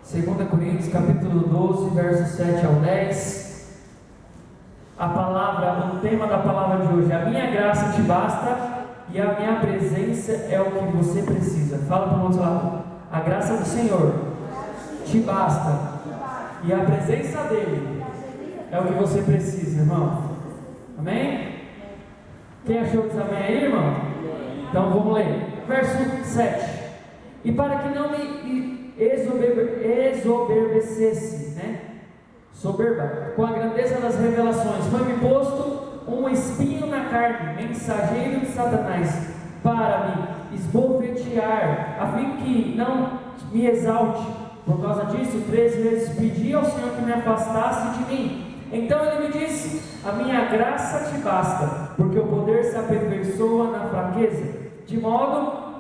2 Coríntios capítulo 12, versos 7 ao 10. A palavra, o tema da palavra de hoje: a minha graça te basta e a minha presença é o que você precisa. Fala para o outro lado: a graça do Senhor te basta e a presença dele é o que você precisa, irmão. Amém? Quem achou diz amém aí, irmão? Então vamos ler. Verso 7. E para que não me exoberbecesse, soberba, com a grandeza das revelações, foi-me posto um espinho na carne, mensageiro de Satanás, para me esbofetear, a fim que não me exalte. Por causa disso, 3 vezes pedi ao Senhor que me afastasse de mim. Então ele me disse: a minha graça te basta, porque o poder se aperfeiçoa na fraqueza. De boa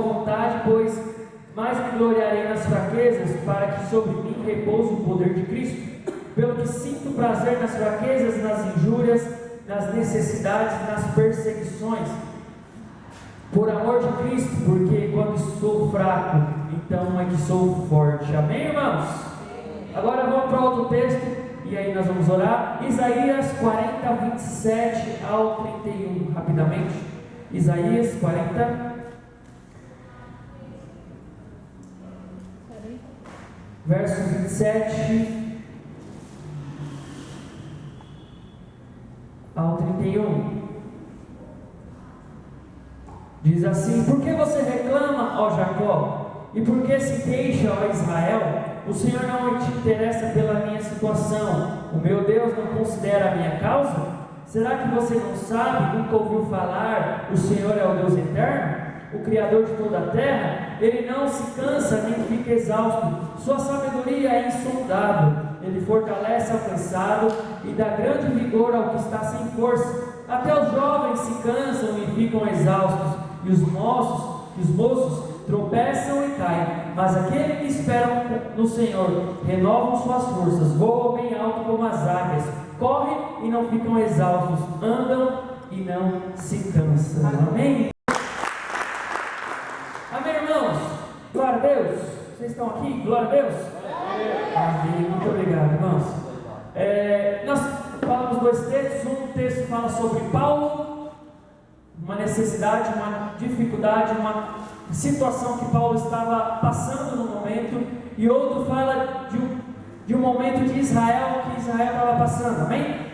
vontade, pois mais me gloriarei nas fraquezas, para que sobre mim repouse o poder de Cristo. Pelo que sinto prazer nas fraquezas, nas injúrias, nas necessidades, nas perseguições, por amor de Cristo, porque quando sou fraco, então é que sou forte. Amém, irmãos? Agora vamos para outro texto, e aí nós vamos orar. Isaías 40, 27 ao 31, rapidamente. Isaías 40, verso 27 ao 31. Diz assim: por que você reclama, ó Jacó? E por que se queixa, ó Israel? O Senhor não te interessa pela minha situação. O meu Deus não considera a minha causa? Será que você não sabe, nunca ouviu falar? O Senhor é o Deus eterno, o Criador de toda a terra. Ele não se cansa nem fica exausto. Sua sabedoria é insondável. Ele fortalece ao cansado e dá grande vigor ao que está sem força. Até os jovens se cansam e ficam exaustos, e os moços tropeçam e caem. Mas aquele que espera no Senhor renovam suas forças, voam bem alto como as águias, correm e não ficam exaustos, andam e não se cansam. Amém? Amém, irmãos? Glória a Deus. Vocês estão aqui? Glória a Deus. Amém. Muito obrigado, irmãos. Nós falamos 2 textos. Um texto fala sobre Paulo, uma necessidade, uma dificuldade, uma situação que Paulo estava passando no momento, e outro fala de um momento de Israel que Israel estava passando. Amém?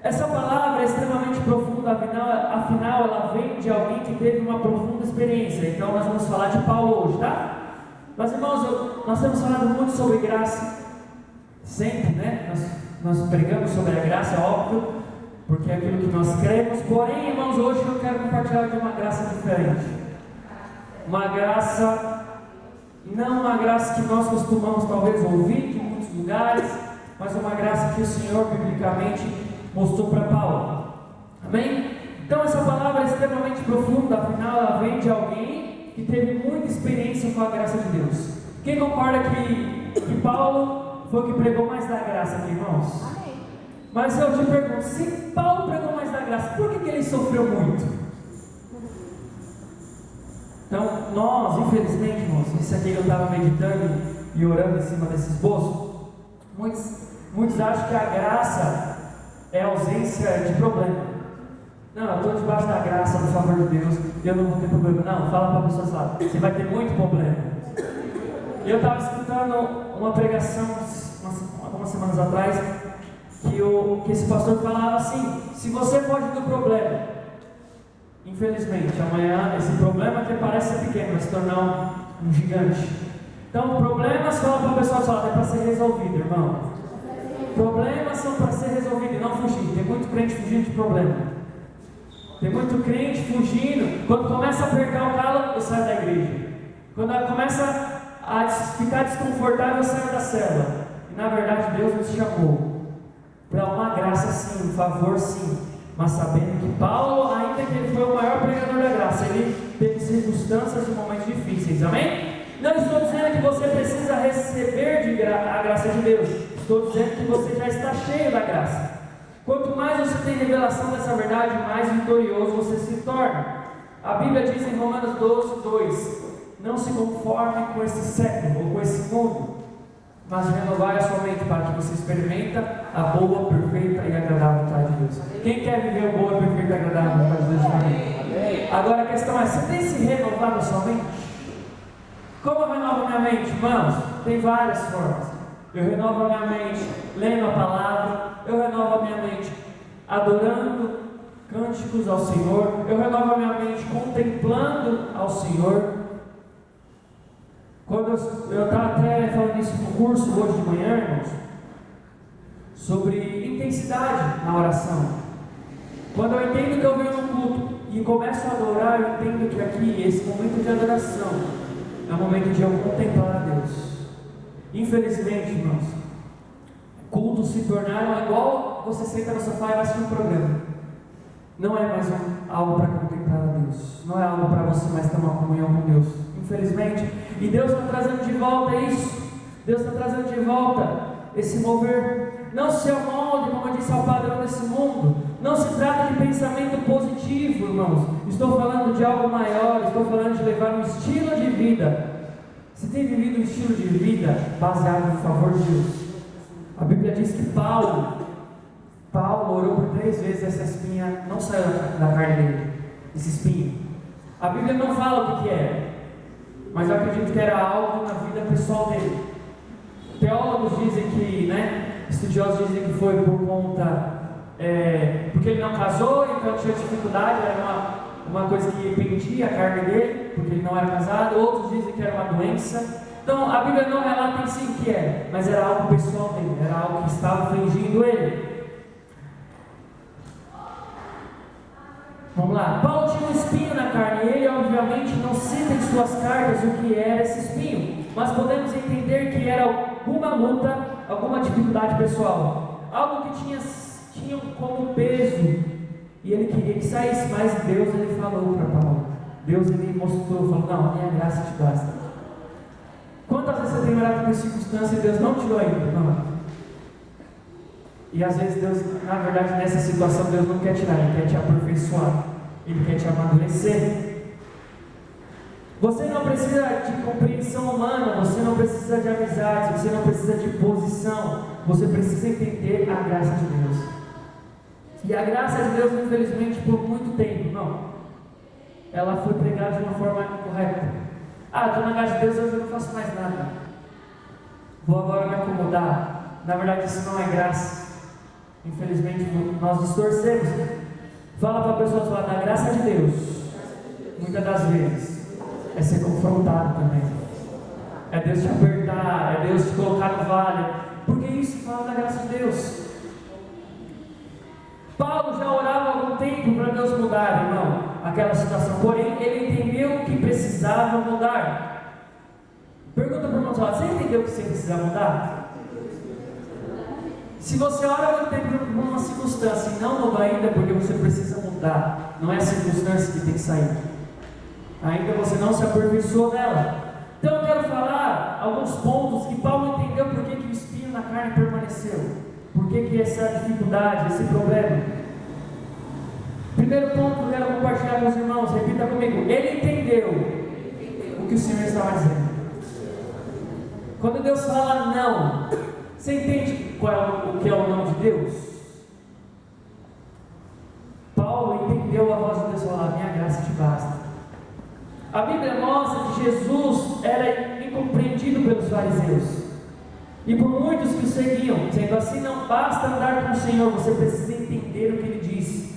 Essa palavra é extremamente profunda, afinal ela vem de alguém que teve uma profunda experiência. Então nós vamos falar de Paulo hoje, tá? Mas irmãos, nós temos falado muito sobre graça, sempre, nós pregamos sobre a graça, é óbvio, porque é aquilo que nós cremos. Porém, irmãos, hoje eu quero compartilhar de uma graça diferente. Uma graça, não uma graça que nós costumamos talvez ouvir de muitos lugares, mas uma graça que o Senhor biblicamente mostrou para Paulo. Amém? Então essa palavra é extremamente profunda, afinal ela vem de alguém que teve muita experiência com a graça de Deus. Quem concorda que Paulo foi o que pregou mais da graça aqui, irmãos? Amém. Mas eu te pergunto, se Paulo pregou mais da graça, por que ele sofreu muito? Então nós, infelizmente, irmãos, isso aqui eu estava meditando e orando em cima desse esboço. Muitos acham que a graça é ausência de problema. Não, eu estou debaixo da graça, do favor de Deus, e eu não vou ter problema. Não, fala para a pessoa lá, você vai ter muito problema. Eu estava escutando uma pregação algumas semanas atrás, que esse pastor falava assim: se você foge do problema, infelizmente, amanhã esse problema que parece ser pequeno vai se tornar um gigante. Então, problemas, fala para a pessoa é para ser resolvido, irmão. Problemas são para ser resolvidos e não fugir. Tem muito crente fugindo de problema. Tem muito crente fugindo. Quando começa a apertar o calo, eu saio da igreja. Quando começa a ficar desconfortável, eu saio da célula. E na verdade Deus nos chamou para uma graça sim, um favor sim. Mas sabendo que Paulo, ainda que ele foi o maior pregador da graça, ele teve circunstâncias e momentos difíceis. Amém? Não estou dizendo que você precisa receber a graça de Deus. Estou dizendo que você já está cheio da graça. Quanto mais você tem revelação dessa verdade, mais vitorioso você se torna. A Bíblia diz em Romanos 12, 2: não se conforme com esse século ou com esse mundo, mas renovai a sua mente para que você experimente a boa, perfeita e agradável vontade de Deus. Quem quer viver a boa, perfeita e agradável vontade de Deus? Amém. Agora a questão é, você tem se renovado a sua mente? Como eu renovo a minha mente, irmãos? Tem várias formas. Eu renovo a minha mente lendo a palavra, eu renovo a minha mente adorando cânticos ao Senhor, eu renovo a minha mente contemplando ao Senhor. Quando eu estava até falando isso no curso hoje de manhã, irmãos, sobre intensidade na oração. Quando eu entendo que eu venho no culto e começo a adorar, eu entendo que aqui, esse momento de adoração, é o momento de eu contemplar a Deus. Infelizmente, irmãos, cultos se tornaram igual você senta no sofá e vai assistir um programa. Não é mais algo para contemplar a Deus, não é algo para você mais ter uma comunhão com Deus, infelizmente. E Deus está trazendo de volta isso. Deus está trazendo de volta esse mover. Não se amolde, como eu disse, ao padrão desse mundo. Não se trata de pensamento positivo, irmãos. Estou falando de algo maior. Estou falando de levar um estilo de vida. Você tem vivido um estilo de vida baseado no favor de Deus? A Bíblia diz que Paulo orou por 3 vezes, essa espinha não saiu da carne dele, esse espinho. A Bíblia não fala o que é, mas eu acredito que era algo na vida pessoal dele. Teólogos dizem que, estudiosos dizem que foi por conta, porque ele não casou, então tinha dificuldade, era uma coisa que pendia a carne dele, porque ele não era casado. Outros dizem que era uma doença. Então a Bíblia não relata em si o que é, mas era algo pessoal dele, era algo que estava afligindo ele. Vamos lá, Paulo tinha um espinho na carne, e ele obviamente não cita em suas cartas o que era esse espinho, mas podemos entender que era alguma luta, alguma dificuldade pessoal, algo que tinha como peso, e ele queria que saísse, mas Deus ele falou para Paulo, Deus ele mostrou, falou, não, a minha graça te basta. Quantas vezes você tem orado por circunstância e Deus não tirou ainda? Não. E às vezes Deus, na verdade, nessa situação, Deus não quer tirar, Ele quer te aperfeiçoar, Ele quer te amadurecer. Você não precisa de compreensão humana, você não precisa de amizade, você não precisa de posição, você precisa entender a graça de Deus. E a graça de Deus, infelizmente, por muito tempo, ela foi pregada de uma forma incorreta. Estou na graça de Deus, hoje eu não faço mais nada, vou agora me acomodar. Na verdade, isso não é graça. Infelizmente, nós distorcemos. Fala para a pessoa do lado, a graça de Deus, muitas das vezes, é ser confrontado também. É Deus te apertar, é Deus te colocar no vale. Porque isso fala da graça de Deus. Paulo já orava há algum tempo para Deus mudar, irmão, aquela situação. Porém, ele entendeu que precisava mudar. Pergunta para o irmão do lado, você entendeu que você precisa mudar? Se você ora muito tempo por uma circunstância e não mudou ainda, porque você precisa mudar, não é a circunstância que tem que sair, ainda você não se aperfeiçoou nela. Então eu quero falar alguns pontos que Paulo entendeu por que o espinho na carne permaneceu, por que essa dificuldade, esse problema. Primeiro ponto que eu quero compartilhar com os irmãos, repita comigo, ele entendeu o que o Senhor estava dizendo. Quando Deus fala não, você entende o que é o não de Deus? Paulo entendeu a voz de Deus e falou, minha graça te basta. A Bíblia mostra que Jesus era incompreendido pelos fariseus e por muitos que o seguiam, dizendo assim, não basta andar com o Senhor, você precisa entender o que Ele diz.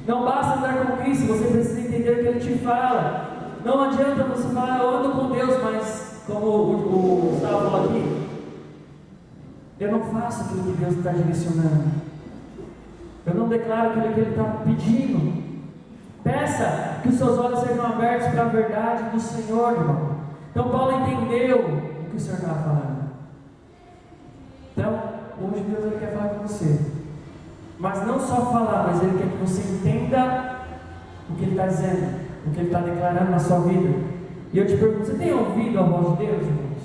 Não basta andar com Cristo, você precisa entender o que Ele te fala. Não adianta você falar, eu ando com Deus, mas como o Gustavo falou aqui, eu não faço aquilo que Deus está direcionando. Eu não declaro aquilo que Ele está pedindo. Peça que os seus olhos sejam abertos para a verdade do Senhor, irmão. Então Paulo entendeu o que o Senhor estava falando. Então, hoje Deus ele quer falar com você. Mas não só falar, mas Ele quer que você entenda o que Ele está dizendo, o que Ele está declarando na sua vida. E eu te pergunto, você tem ouvido a voz de Deus, irmãos?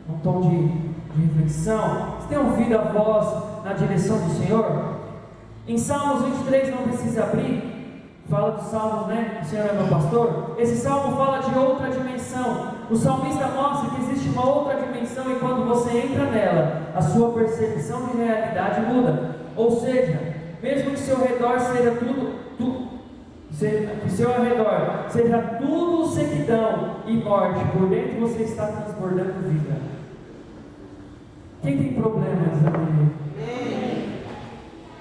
Num tom de reflexão? Você tem ouvido a voz na direção do Senhor? Em Salmos 23, não precisa abrir, fala dos salmos, o Senhor é meu pastor. Esse salmo fala de outra dimensão. O salmista mostra que existe uma outra dimensão e quando você entra nela, a sua percepção de realidade muda. Ou seja, mesmo que seu redor seja que seu redor seja tudo sequidão e morte, por dentro você está transbordando vida. Quem tem problemas, amigo?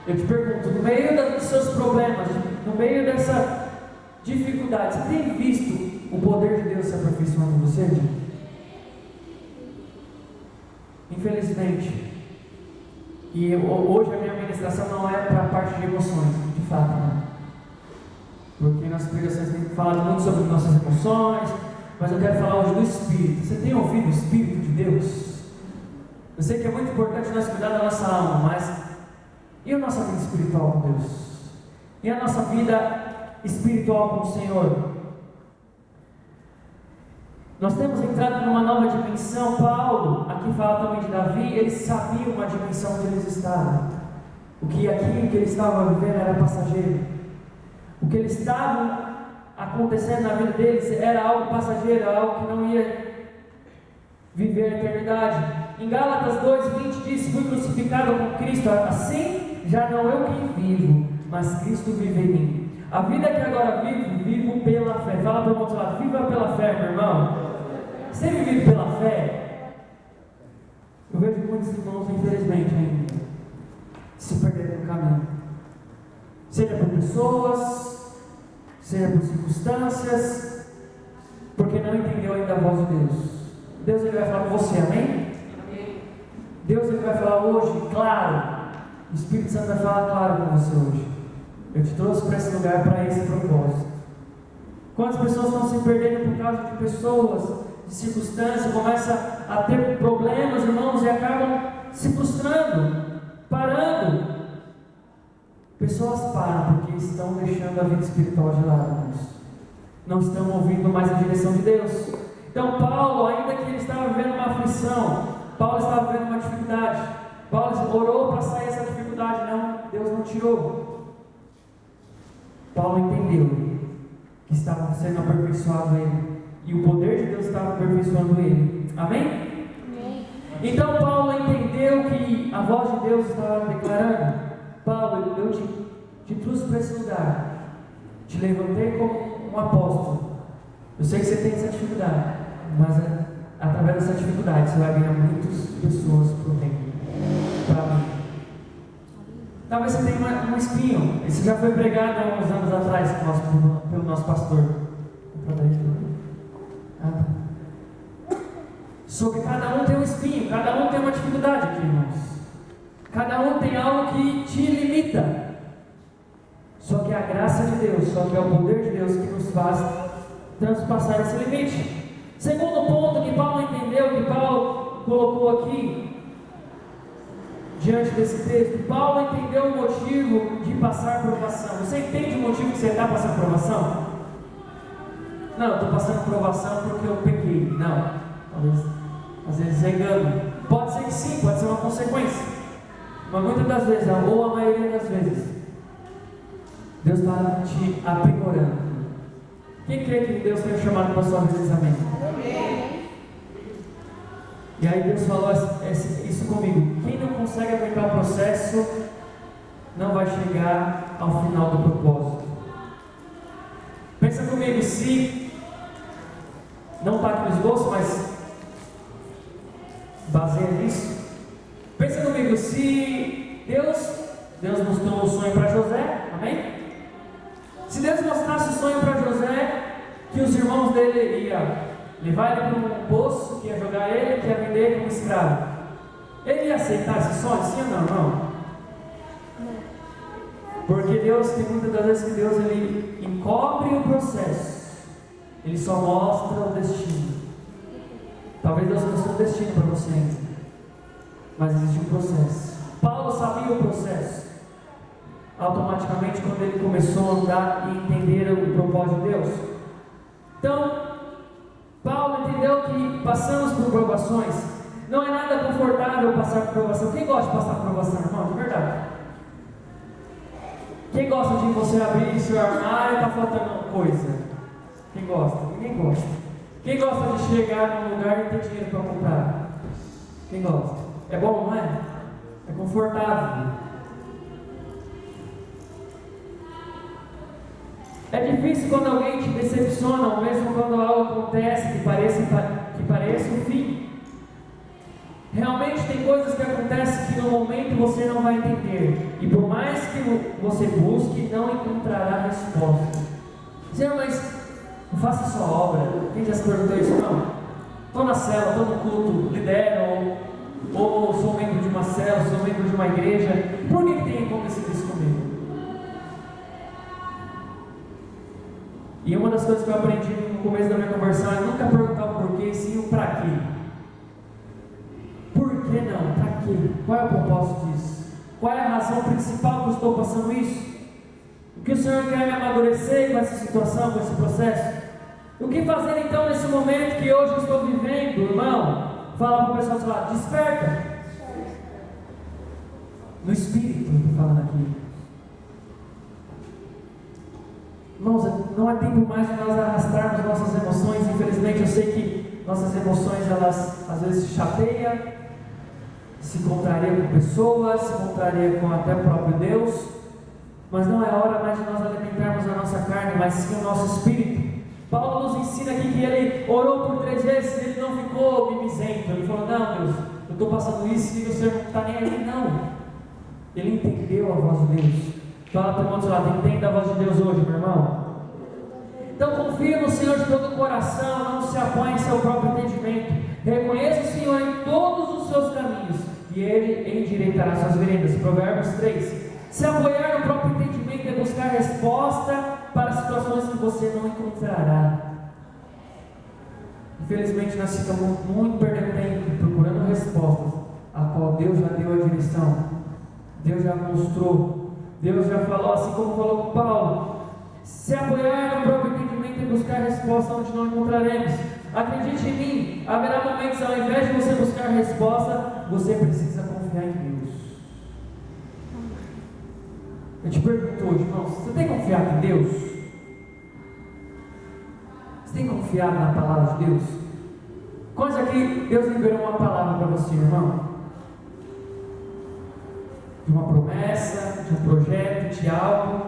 Eu te pergunto, no meio dos seus problemas, no meio dessa dificuldade, você tem visto o poder de Deus se aperfeiçoando em você? Infelizmente. E hoje a minha ministração não é para a parte de emoções, de fato, não. Porque nas pregações tem falado muito sobre nossas emoções, mas eu quero falar hoje do Espírito. Você tem ouvido o Espírito de Deus? Eu sei que é muito importante nós cuidar da nossa alma, mas e a nossa vida espiritual com Deus? E a nossa vida espiritual com o Senhor? Nós temos entrado numa nova dimensão. Paulo, aqui fala também de Davi, eles sabiam uma dimensão onde eles estavam. O que aquilo que eles estavam vivendo era passageiro. O que eles estavam acontecendo na vida deles era algo passageiro, algo que não ia viver a eternidade. Em Gálatas 2:20 diz: fui crucificado com Cristo, assim já não eu quem vivo, mas Cristo vive em mim. A vida que agora vivo pela fé. Fala para o outro lado, viva pela fé, meu irmão. Você vive pela fé? Eu vejo muitos irmãos, infelizmente, ainda se perderem no caminho. Seja por pessoas, seja por circunstâncias, porque não entendeu ainda a voz de Deus. Deus ele vai falar com você, amém? Deus ele vai falar hoje, claro. O Espírito Santo vai falar claro com você hoje. Eu te trouxe para esse lugar, para esse propósito. Quantas pessoas estão se perdendo por causa de pessoas, de circunstâncias, começam a ter problemas, irmãos, e acabam se frustrando, parando. Pessoas param porque estão deixando a vida espiritual de lado, irmãos. Não estão ouvindo mais a direção de Deus. Então Paulo, ainda que ele estava vivendo uma aflição, Paulo estava vivendo uma dificuldade, Paulo orou para sair essa dificuldade, não, Deus não tirou. Paulo entendeu que estava sendo aperfeiçoado ele, e o poder de Deus estava aperfeiçoando ele, amém? Amém. Então Paulo entendeu que a voz de Deus estava declarando: Paulo, eu te trouxe para esse lugar, te levantei como um apóstolo. Eu sei que você tem essa dificuldade, mas através dessa dificuldade você vai ganhar muitas pessoas por reino, para mim. Talvez você tenha um espinho. Isso já foi pregado há uns anos atrás pelo nosso pastor. Sobre cada um tem um espinho, cada um tem uma dificuldade aqui, irmãos. Cada um tem algo que te limita. Só que é a graça de Deus, só que é o poder de Deus que nos faz transpassar esse limite. Segundo ponto que Paulo entendeu, que Paulo colocou aqui diante desse texto, Paulo entendeu o motivo de passar provação. Você entende o motivo que você está passando provação? Não, eu estou passando provação porque eu pequei. Não, talvez às vezes é engano. Pode ser que sim, pode ser uma consequência, mas muitas das vezes, ou a maioria das vezes, Deus está te aprimorando. Quem crê que Deus tem chamado para a sua vida? Amém? E aí Deus falou isso comigo: quem não consegue aguentar o processo não vai chegar ao final do propósito. Pensa comigo, se não está aqui no esboço, mas baseia nisso. Pensa comigo, se Deus mostrou um sonho para José, amém? Se Deus mostrasse o sonho para José, que os irmãos dele iam levar ele para um poço, que ia jogar ele, que ia vender ele como escravo, ele ia aceitar esse sonho? Sim ou não? Não. Porque Deus, tem muitas das vezes que Deus ele encobre o processo, ele só mostra o destino. Talvez Deus mostrou o destino para você ainda, mas existe um processo. Paulo sabia o processo. Automaticamente, quando ele começou a andar e entender o propósito de Deus. Então, Paulo entendeu que passamos por provações. Não é nada confortável passar por provação. Quem gosta de passar por provação, irmão? De verdade. Quem gosta de você abrir seu armário e está faltando coisa? Quem gosta? Ninguém gosta. Quem gosta de chegar num lugar e ter dinheiro para comprar? Quem gosta? É bom, não é? É confortável. É difícil quando alguém te decepciona, ou mesmo quando algo acontece que pareça o fim. Realmente tem coisas que acontecem que no momento você não vai entender. E por mais que você busque, não encontrará resposta. Senhor, mas não faça sua obra. Quem já se perguntou isso? Não. Estou na célula, estou no culto, lidero, ou sou membro de uma célula, sou membro de uma igreja. Por que tem acontecido isso comigo? E uma das coisas que eu aprendi no começo da minha conversão é nunca perguntar o porquê, e sim o para quê. Por que não? Para quê? Qual é o propósito disso? Qual é a razão principal que eu estou passando isso? O que o Senhor quer me amadurecer com essa situação, com esse processo? O que fazer então nesse momento que hoje eu estou vivendo, irmão? Fala para o pessoal do seu lado, desperta. No Espírito, eu estou falando aqui. Irmãos, não é tempo mais de nós arrastarmos nossas emoções. Infelizmente eu sei que nossas emoções, elas às vezes se chateiam, se contrariam com pessoas, se contrariam com até o próprio Deus. Mas não é hora mais de nós alimentarmos a nossa carne, mas sim o nosso espírito. Paulo nos ensina aqui que ele orou por 3 vezes, ele não ficou mimizento. Ele falou, não Deus, eu estou passando isso e o Senhor não está nem aí, não. Ele entendeu a voz de Deus. Fala para o irmão do lado, entenda a voz de Deus hoje, meu irmão. Então confia no Senhor de todo o coração, não se apoie em seu próprio entendimento. Reconheça o Senhor em todos os seus caminhos e Ele endireitará suas veredas. Provérbios 3. Se apoiar no próprio entendimento é buscar resposta para situações que você não encontrará. Infelizmente nós ficamos muito perdendo tempo procurando respostas, a qual Deus já deu a direção, Deus já mostrou, Deus já falou, assim como falou com Paulo. Se apoiar no próprio entendimento é buscar resposta onde não encontraremos. Acredite em mim, haverá momentos ao invés de você buscar resposta, você precisa confiar em Deus. Eu te pergunto hoje, irmãos, você tem confiado em Deus? Você tem confiado na palavra de Deus? Coisa que Deus liberou uma palavra para você, irmão. De uma promessa, de um projeto, de algo.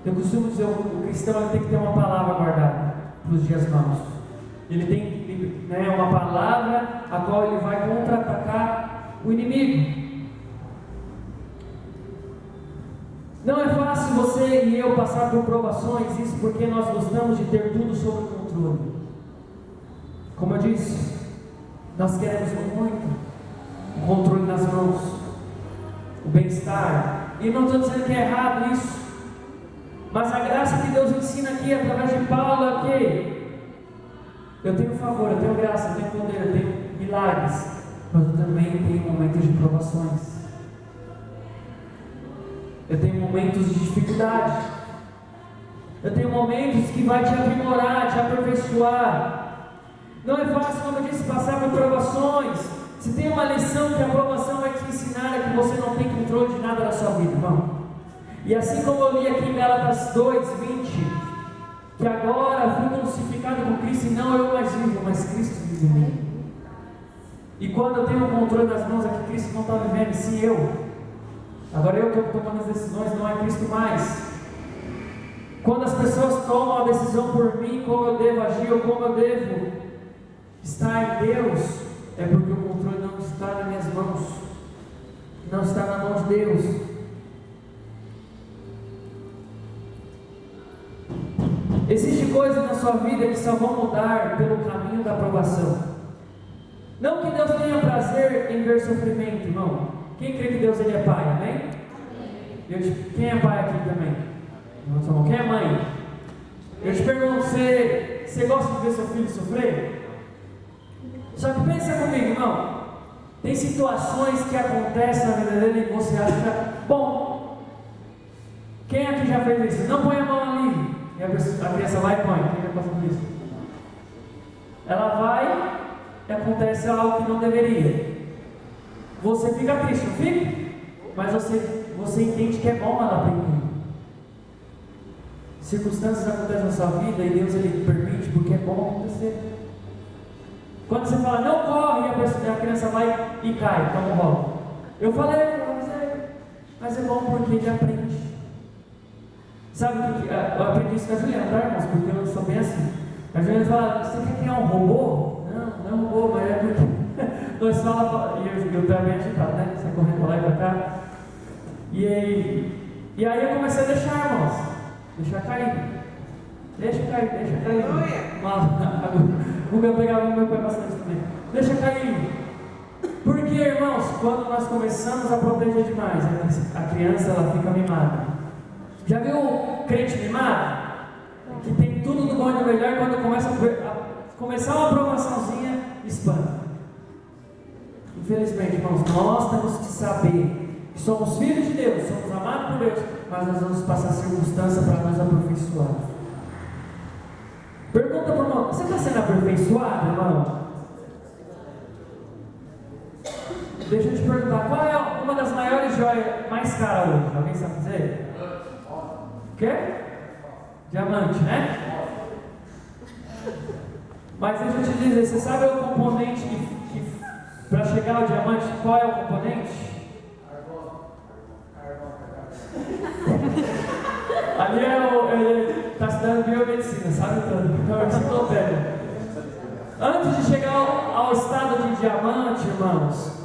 Eu costumo dizer, o cristão ele tem que ter uma palavra guardada para os dias maus. Ele tem uma palavra a qual ele vai contra-atacar o inimigo. Não é fácil você e eu passar por provações, isso porque nós gostamos de ter tudo sob controle. Como eu disse, nós queremos muito o controle nas mãos, o bem-estar. E não estou dizendo que é errado isso, mas a graça que Deus ensina aqui através de Paulo é que eu tenho favor, eu tenho graça, eu tenho poder, eu tenho milagres, mas eu também tenho momentos de provações. Eu tenho momentos de dificuldade. Eu tenho momentos que vai te aprimorar, te aperfeiçoar. Não é fácil, como eu disse, passar por provações. Se tem uma lição que a provação vai te ensinar, é que você não tem controle de nada da sua vida, irmão. E assim como eu li aqui em Gálatas 2:20, que agora fui crucificado com Cristo e não eu mais vivo, mas Cristo vive em mim. E quando eu tenho o controle nas mãos, é que Cristo não está vivendo, sim eu. Agora eu estou tomando as decisões, não é Cristo mais. Quando as pessoas tomam a decisão por mim, como eu devo agir ou como eu devo estar em Deus, é porque o controle não está nas minhas mãos, não está na mão de Deus. Existem coisas na sua vida que só vão mudar pelo caminho da aprovação. Não que Deus tenha prazer em ver sofrimento, irmão. Quem crê que Deus ele é pai, amém? Quem é pai aqui também? Quem é mãe? Eu te pergunto, você gosta de ver seu filho sofrer? Só que pensa comigo, irmão. Tem situações que acontecem na vida dele e você acha bom. Quem aqui já fez isso? Não põe a mão ali. E a criança vai e põe. Quem já passou por isso? Ela vai e acontece algo que não deveria. Você fica triste, não fica? Mas você entende que é bom ela aprender. Circunstâncias acontecem na sua vida e Deus ele permite porque é bom acontecer. Quando você fala, não corre, a criança vai e cai, toma um rolo. Eu falei, mas é bom porque ele aprende. Sabe o que eu aprendi isso com a Juliana, tá, irmãos? Porque eu sou bem assim. A Juliana fala, você quer criar um robô? Não é um robô, mas é porque nós falamos, e eu também agitado, né? Você correndo pra lá e pra cá. E aí eu comecei a deixar, irmãos. Deixar cair. Deixa cair. O Guga pegava no meu pé bastante também. Deixa cair. Porque, irmãos, quando nós começamos a proteger demais, a criança ela fica mimada. Já viu o crente mimado? Que tem tudo do bom e do melhor, quando começar uma promoçãozinha, espanta. Infelizmente, irmãos, nós temos que saber que somos filhos de Deus, somos amados por Deus, mas nós vamos passar circunstância para nos aperfeiçoar. Pergunta para o irmão, você está sendo aperfeiçoado, irmão? Deixa eu te perguntar, qual é uma das maiores joias mais caras hoje? Alguém sabe dizer? O quê? Diamante, né? Mas deixa eu te dizer, você sabe o componente que para chegar ao diamante, qual é o componente? Ali ele está estudando biomedicina, sabe? Então, enciclopédia. Antes de chegar ao estado de diamante, irmãos,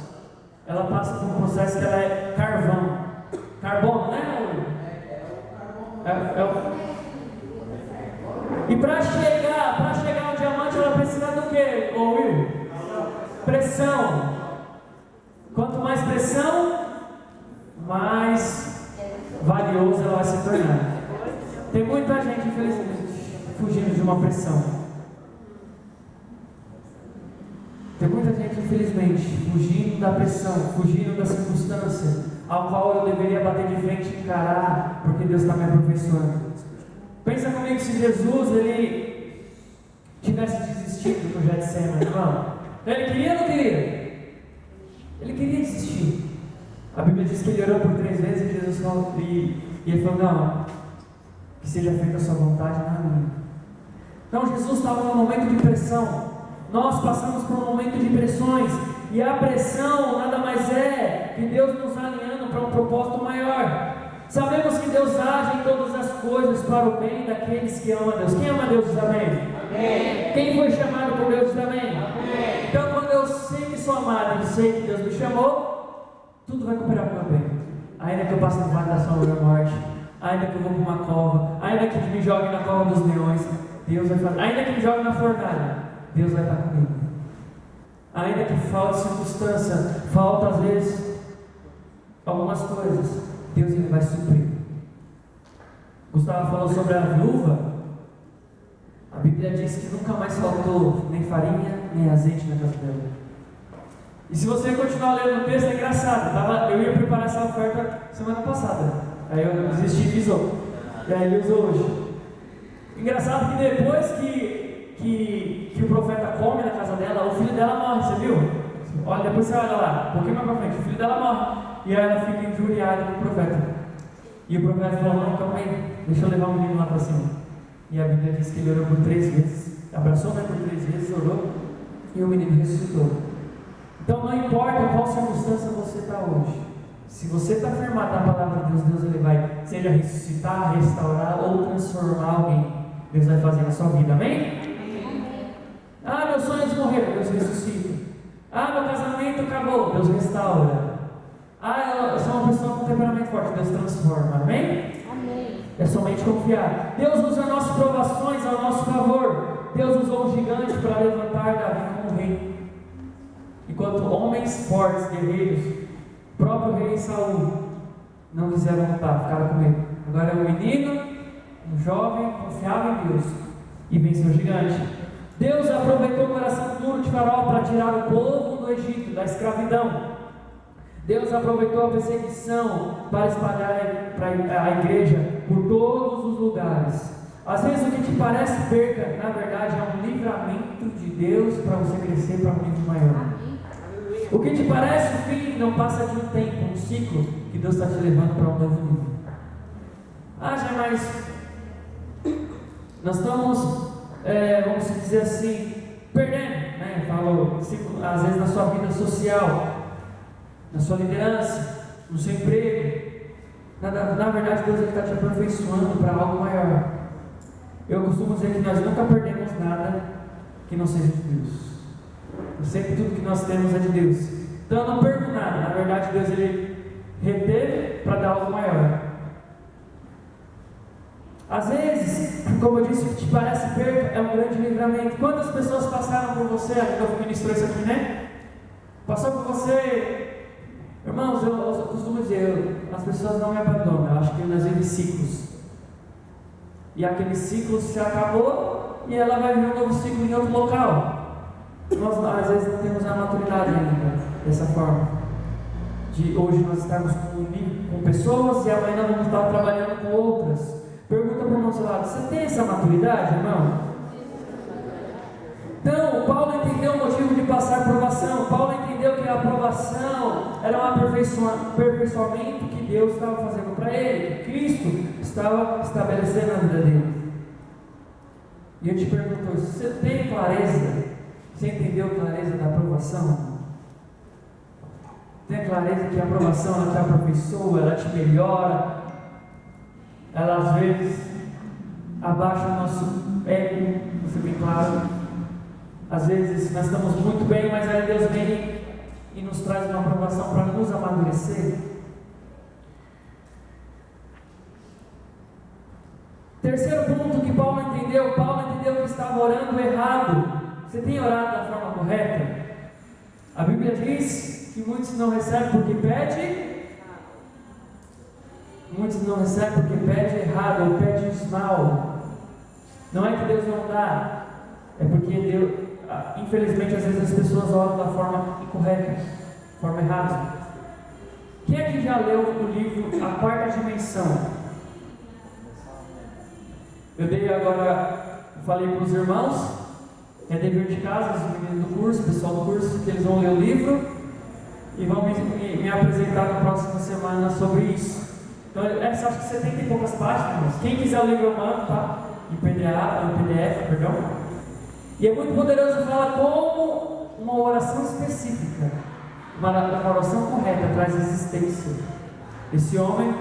ela passa por um processo que ela é carvão. Carbono, né? E para chegar ao diamante, ela precisa do quê, Will? Pressão. Quanto mais pressão, mais valioso ela vai se tornar. Tem muita gente, infelizmente, fugindo de uma pressão. Tem muita gente, infelizmente, fugindo da pressão, fugindo da circunstância ao qual eu deveria bater de frente e encarar, porque Deus está me aperfeiçoando. Pensa comigo, se Jesus ele tivesse desistido do Getsemane, irmão. Ele queria ou não queria? Ele queria desistir. A Bíblia diz que ele orou por 3 vezes e Jesus falou, e ele falou, não, que seja feita a sua vontade, não a minha. Então Jesus estava num momento de pressão. Nós passamos por um momento de pressões, e a pressão nada mais é que Deus nos alinhando para um propósito maior. Sabemos que Deus age em todas as coisas para o bem daqueles que amam a Deus. Quem ama a Deus diz amém? Amém. Quem foi chamado por Deus diz amém? Amém. Então quando eu sei que sou amado e sei que Deus me chamou, tudo vai cooperar para o meu bem. Ainda que eu passe no vale da sombra da morte, ainda que eu vou para uma cova, ainda que me jogue na cova dos leões, Deus vai fazer. Ainda que me jogue na fornalha, Deus vai estar comigo. Ainda que falte circunstância, falta às vezes algumas coisas, Deus ele vai suprir. Gustavo falou sobre a viúva. A Bíblia diz que nunca mais faltou nem farinha, nem azeite na casa dela. E se você continuar lendo o texto, é engraçado. Eu ia preparar essa oferta semana passada. Aí eu desisti e fiz outra. E aí ele usou hoje. Engraçado que depois que o profeta come na casa dela, o filho dela morre, você viu? Olha, depois você olha lá, um pouquinho mais pra frente, o filho dela morre. E aí ela fica injuriada com o profeta. E o profeta falou, não, calma aí, deixa eu levar o menino lá para cima. E a Bíblia diz que ele orou por 3 vezes, abraçou a mãe por 3 vezes, orou, e o menino ressuscitou. Então não importa qual circunstância você está hoje, se você está firmado na palavra de Deus, Deus ele vai, seja ressuscitar, restaurar ou transformar alguém, Deus vai fazer na sua vida, amém? Ah, meus sonhos morreram, Deus ressuscita. Ah, meu casamento acabou, Deus restaura. Ah, eu sou uma pessoa com temperamento forte, Deus transforma, amém? Amém. É somente confiar. Deus usa nossas provações ao nosso favor. Deus usou um gigante para levantar Davi como rei. Enquanto homens fortes, guerreiros, próprio rei Saul, não quiseram lutar, ficaram com medo. Agora é um menino, um jovem, confiava em Deus e venceu o gigante. Deus aproveitou o coração duro de Faraó para tirar o povo do Egito, da escravidão. Deus aproveitou a perseguição para espalhar a igreja por todos os lugares. Às vezes o que te parece perca, na verdade é um livramento de Deus para você crescer para um nível maior. O que te parece fim não passa de um tempo, um ciclo que Deus está te levando para um novo nível. Ah, já mais nós estamos, vamos dizer assim, perdendo, né? Falou às vezes na sua vida social, na sua liderança, no seu emprego. Na verdade, Deus está te aperfeiçoando para algo maior. Eu costumo dizer que nós nunca perdemos nada que não seja de Deus. Sempre tudo que nós temos é de Deus. Então eu não perco nada. Na verdade, Deus ele reteve para dar algo maior. Às vezes, como eu disse, o que te parece perca é um grande livramento. Quantas pessoas passaram por você? Eu ministrou isso aqui, né? Passou por você. Irmãos, eu costumo dizer, as pessoas não me abandonam. Eu acho que nós vivemos ciclos. E aquele ciclo se acabou e ela vai vir um novo ciclo em outro local. Nós às vezes não temos a maturidade ainda dessa forma. De hoje nós estamos com pessoas e amanhã nós vamos estar trabalhando com outras. Pergunta para o irmão do seu lado: você tem essa maturidade, irmão? Então, Paulo entendeu o motivo de passar provação. Paulo entendeu que a aprovação era um aperfeiçoamento que Deus estava fazendo para ele, que Cristo estava estabelecendo na vida dele. E eu te pergunto: você tem clareza? Você entendeu a clareza da aprovação? Tem a clareza que a aprovação ela te aperfeiçoa, ela te melhora, ela às vezes abaixa o nosso ego, você bem claro. Às vezes nós estamos muito bem, mas aí Deus vem e nos traz uma aprovação para nos amadurecer. Terceiro ponto que Paulo entendeu que estava orando errado. Você tem orado da forma correta? A Bíblia diz que muitos não recebem porque pedem. Muitos não recebem porque pedem errado ou pedem mal. Não é que Deus não dá, é porque Deus, infelizmente, às vezes as pessoas oram da forma incorreta, forma errada. Quem é que já leu o livro A Quarta Dimensão? Eu dei agora, falei para os irmãos, é dever de casa, os meninos do curso, o pessoal do curso, que eles vão ler o livro e vão me apresentar na próxima semana sobre isso. Então, acho que 70 e poucas páginas. Quem quiser o livro eu mando, tá? Em PDF, perdão. E é muito poderoso falar como uma oração específica, uma oração correta traz existência. Esse homem,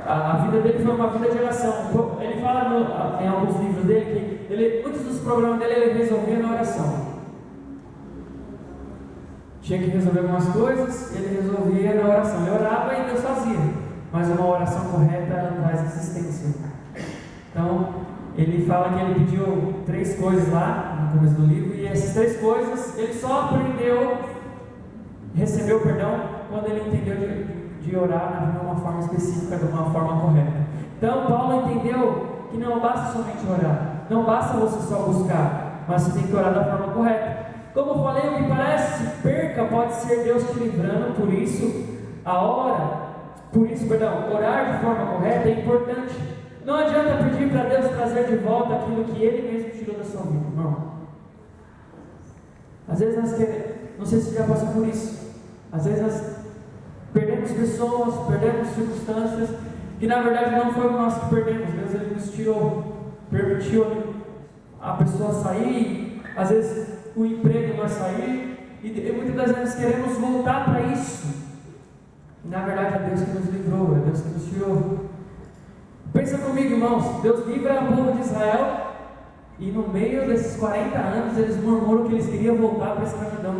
a vida dele foi uma vida de oração. Ele fala em alguns livros dele que muitos dos problemas dele ele resolvia na oração. Tinha que resolver algumas coisas, ele resolvia na oração. Ele orava e Deus fazia. Mas uma oração correta, ela traz existência. Então, ele fala que ele pediu 3 coisas lá, no começo do livro, e essas 3 coisas, ele só recebeu perdão, quando ele entendeu de orar de uma forma específica, de uma forma correta. Então, Paulo entendeu que não basta somente orar, não basta você só buscar, mas você tem que orar da forma correta. Como eu falei, o que parece perca pode ser Deus te livrando, por isso, orar de forma correta é importante. Não adianta pedir para Deus trazer de volta aquilo que Ele mesmo tirou da sua vida, irmão. Às vezes nós queremos, não sei se você já passou por isso, às vezes nós perdemos pessoas, perdemos circunstâncias, que na verdade não foi nós que perdemos, Deus Ele nos tirou, permitiu a pessoa sair, às vezes o emprego vai sair, e muitas das vezes queremos voltar para isso, e na verdade é Deus que nos livrou, é Deus que nos tirou. Pensa comigo, irmãos, Deus livra o povo de Israel e no meio desses 40 anos eles murmuram que eles queriam voltar para a escravidão.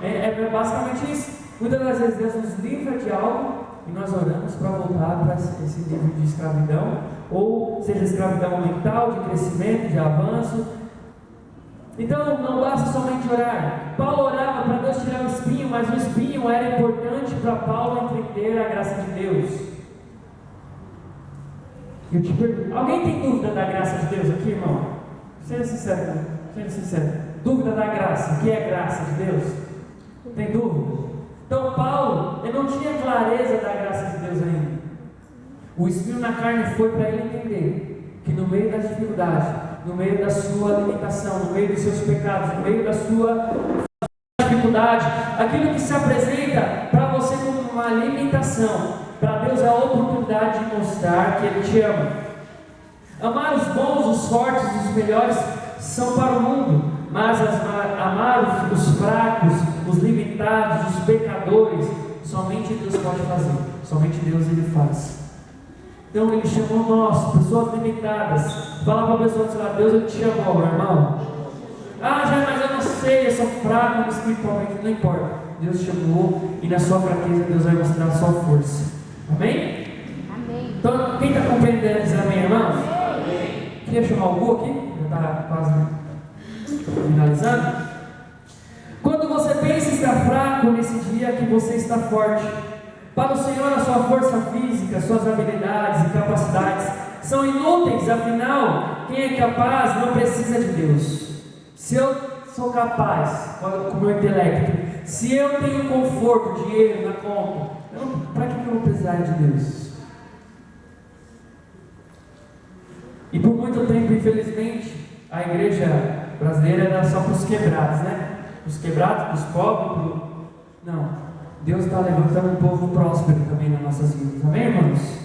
É basicamente isso. Muitas das vezes Deus nos livra de algo e nós oramos para voltar para esse nível de escravidão, ou seja, escravidão mental, de crescimento, de avanço. Então não basta somente orar. Paulo orava para Deus tirar o espinho, mas o espinho era importante para Paulo entender a graça de Deus. Eu te pergunto, alguém tem dúvida da graça de Deus aqui, irmão? Seja sincero. Dúvida da graça, o que é graça de Deus? Tem dúvida? Então Paulo, ele não tinha clareza da graça de Deus ainda. O espinho na carne foi para ele entender que no meio das dificuldades, no meio da sua limitação, no meio dos seus pecados, no meio da sua dificuldade, aquilo que se apresenta para você como uma limitação, para Deus é a oportunidade de mostrar que Ele te ama. Amar os bons, os fortes, os melhores são para o mundo, mas amar os fracos, os limitados, os pecadores, somente Deus pode fazer, somente Deus Ele faz. Então Ele chamou nós, pessoas limitadas. Fala para a pessoa, sei lá, Deus Ele te chamou, meu irmão. Mas eu não sei, eu sou fraco espiritualmente, não importa. Deus te chamou e na sua fraqueza Deus vai mostrar a sua força. Amém? Amém. Então, quem está compreendendo diz amém, irmãos? Amém. Queria chamar o Gu aqui? Já está quase finalizando. Quando você pensa estar fraco nesse dia que você está forte, para o Senhor a sua força física, suas habilidades e capacidades são inúteis, afinal, quem é capaz não precisa de Deus. Se eu sou capaz, com o meu intelecto, se eu tenho conforto, dinheiro na conta, para que eu vou precisar de Deus? E por muito tempo, infelizmente, a igreja brasileira era só para os quebrados, né? Os quebrados, para os pobres, não. Deus está levantando um povo próspero também nas nossas vidas, amém, irmãos?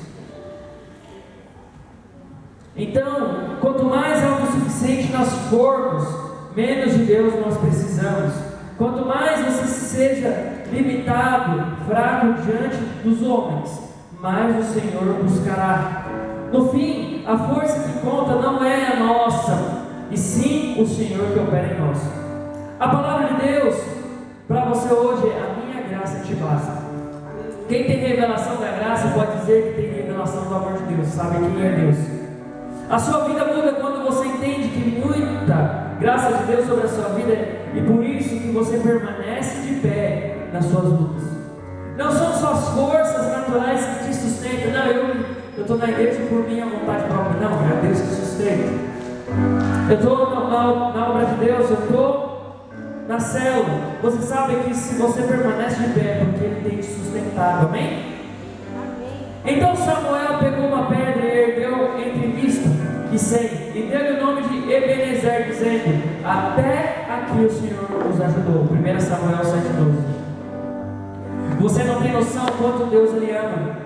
Então, quanto mais autossuficiente nós formos, menos de Deus nós precisamos. Quanto mais você seja limitado, fraco diante dos homens, mais o Senhor buscará. No fim, a força que conta não é a nossa, e sim o Senhor que opera em nós. A palavra de Deus para você hoje é: a minha graça te basta. Quem tem revelação da graça pode dizer que tem revelação do amor de Deus, sabe quem é Deus. A sua vida muda quando você entende que muita graça de Deus sobre a sua vida, e por isso que você permanece de pé nas suas lutas. Não são suas forças naturais que te sustentam. Não, eu estou na igreja por minha vontade própria. Não, é Deus que sustenta. Eu estou na obra de Deus, eu estou na célula. Você sabe que se você permanece de pé é porque Ele tem te sustentado, amém? Então Samuel pegou uma pedra e ergueu entre vista e 100, e deu-lhe o nome de Ebenezer, dizendo: até aqui o Senhor nos ajudou. 1 Samuel 7,12. Você não tem noção quanto Deus Ele ama.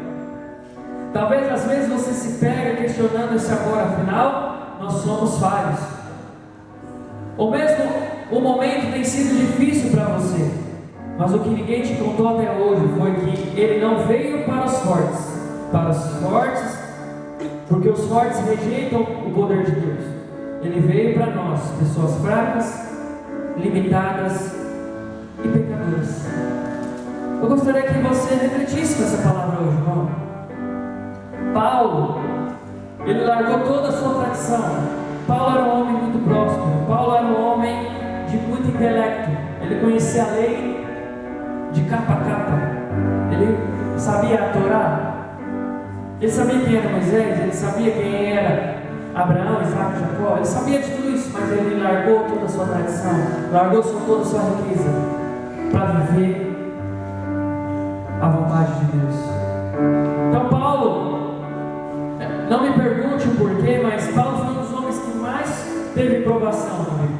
Talvez às vezes você se pega questionando esse amor, afinal nós somos falhos. Ou mesmo o momento tem sido difícil para você, mas o que ninguém te contou até hoje foi que Ele não veio para os fortes, porque os fortes rejeitam o poder de Deus. Ele veio para nós, pessoas fracas, limitadas e pecadoras. Eu gostaria que você refletisse nessa palavra hoje, irmão. Paulo, ele largou toda a sua tradição. Paulo era um homem muito próspero. Paulo era um homem de muito intelecto. Ele conhecia a lei de capa a capa. Ele sabia a Torá. Ele sabia quem era Moisés, ele sabia quem era Abraão, Isaac, Jacó. Ele sabia de tudo isso, mas ele largou toda a sua tradição, largou toda a sua riqueza para viver a vontade de Deus. Então Paulo, não me pergunte o porquê, mas Paulo foi um dos homens que mais teve provação também.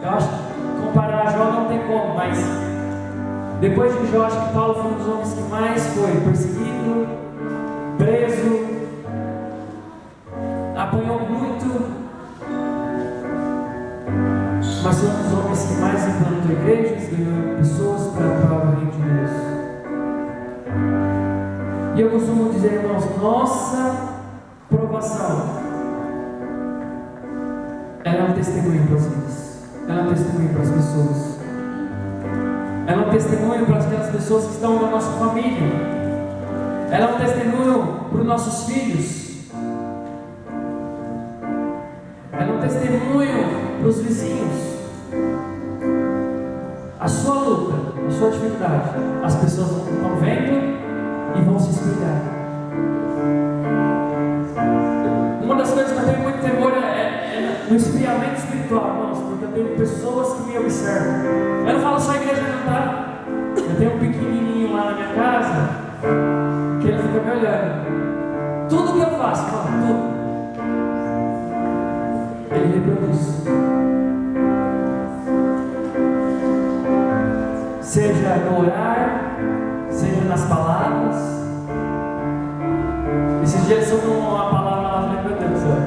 Eu acho que comparar a Jó não tem como, mas depois de Jó, acho que Paulo foi um dos homens que mais foi perseguido, preso, apanhou muito, mas foi um dos homens que mais implantou igrejas, ganhou pessoas para o reino de Deus. E eu costumo dizer, irmãos, nossa provação, ela é um testemunho para as vidas, ela é um testemunho para as pessoas, ela é um testemunho para aquelas pessoas que estão na nossa família. Ela é um testemunho para os nossos filhos. Ela é um testemunho para os vizinhos. A sua luta, a sua dificuldade, as pessoas estão vendo e vão se espelhar. Uma das coisas que eu tenho muito temor é no esfriamento espiritual, irmãos, porque eu tenho pessoas que me observam. Eu não falo só a igreja não, tá? Eu tenho um pequenininho lá na minha casa que ele fica me olhando. Tudo que eu faço, tudo, ele reproduz. Seja no orar, seja nas palavras. Esses dias soube uma palavra lá, eu falei, meu Deus do céu.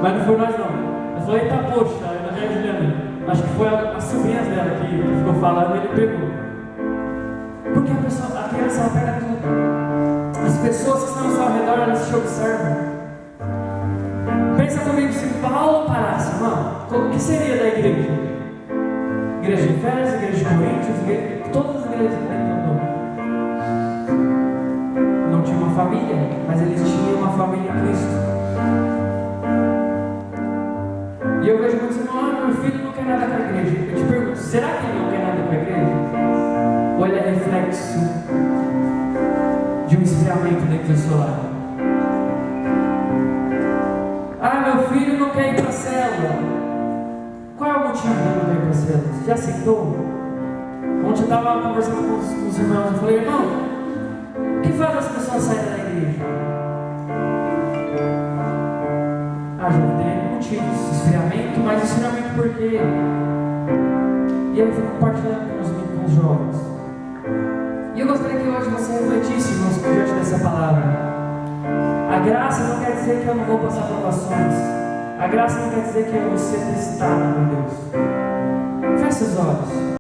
Mas não foi nós não. Eu falei, eita poxa, eu não Juliana. acho que foi as sobrinhas dela que ficou falando, ele pegou. Porque a criança ela pega tudo. As pessoas que estão ao seu redor, elas te observam. Pensa comigo, se Paulo parasse, irmão, o que seria da igreja? Igreja de Efésios, igreja de Coríntios, todas as igrejas que tem no mundo. Não tinha uma família, mas eles tinham uma família em Cristo. E eu vejo muitos irmãos, meu filho não quer nada com a igreja. Eu te pergunto, será que ele não quer nada com a igreja? Ou ele é reflexo de um esfriamento dentro do seu lar? Meu filho não quer ir para a célula. Qual é o motivo dele não quer ir para a célula? Você já aceitou? Ontem eu estava conversando com os irmãos, eu falei, irmão, o que faz as pessoas saírem da igreja? Já tem motivos, esfriamento, mas esfriamento por quê? E eu fui compartilhando com os jovens. E eu gostaria que hoje você refletisse, irmãos, diante dessa palavra. A graça não quer dizer que eu não vou passar provações. A graça não quer dizer que eu vou ser testado por Deus. Feche seus olhos.